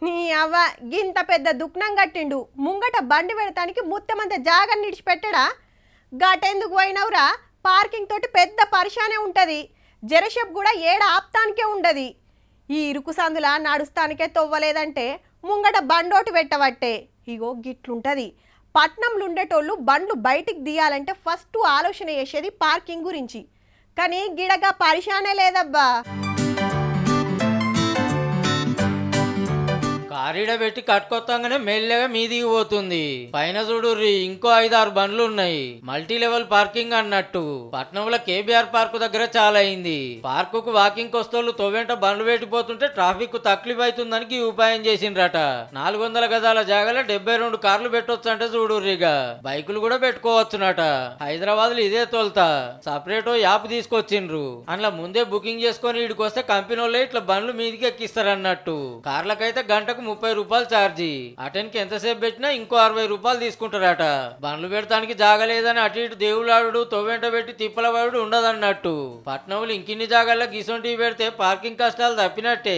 నీ అవ్వ గింత పెద్ద దుఃఖనం కట్టిండు ముంగట బండి పెడతానికి ముత్తమంత జాగని నిడిచిపెట్టడా గటెందుకు పోయినవురా పార్కింగ్ తోటి పెద్ద పరిశానే ఉంటది జరషెప్ కూడా ఏడ ఆప్తానికే ఉండది ఈ ఇరుకు సందుల నడుస్తానికే తొవ్వలేదంటే ముంగట బండోటి పెట్టవట్టే ఇగో గిట్లుంటది పట్నంలో ఉండేటోళ్ళు బండ్లు బయటికి తీయాలంటే ఫస్ట్ ఆలోచన చేసేది పార్కింగ్ గురించి కానీ గిడగా పరిశానే లేదబ్బా కారీడ పెట్టి కట్టుకొత్తంగానే మెల్లగా మీదికి పోతుంది పైన చూడుర్రి ఇంకో 5-6 బండ్లు ఉన్నాయి మల్టీ లెవెల్ పార్కింగ్ అన్నట్టు పట్నంలో కేబీఆర్ పార్క్ దగ్గర చాలా అయింది పార్కుకు వాకింగ్ వస్తోళ్ళు తోవెంట బండ్లు పెట్టిపోతుంటే ట్రాఫిక్ తక్లీఫ్ అవుతుందని ఈ ఉపాయం చేసిండ్రట 400 గజాల జాగాలో 72 కార్లు పెట్టొచ్చు అంటే చూడుర్రిగా బైకులు కూడా పెట్టుకోవచ్చునట హైదరాబాద్ లో ఇదే తోల్తా సపరేట్ యాప్ తీసుకొచ్చిండ్రు అందులో ముందే బుకింగ్ చేసుకొని ఇడికి వస్తే కంపెనీ వాళ్ళే ఇట్లా బండ్లు మీదికి ఎక్కిస్తారన్నట్టు కార్లకైతే గంటకు 30 రూపాయలు ఛార్జీ అటెన్కి ఎంతసేపు పెట్టినా ఇంకో 60 రూపాయలు తీసుకుంటారట బండ్లు పెడతానికి జాగలేదని అటు ఇటు దేవులాడు తొవ్వెంట పెట్టి తిప్పలవాడు ఉండదన్నట్టు పట్నంలో ఇంకిన్ని జాగాల్లో గిసొంటివి పెడితే పార్కింగ్ కష్టాలు తప్పినట్టే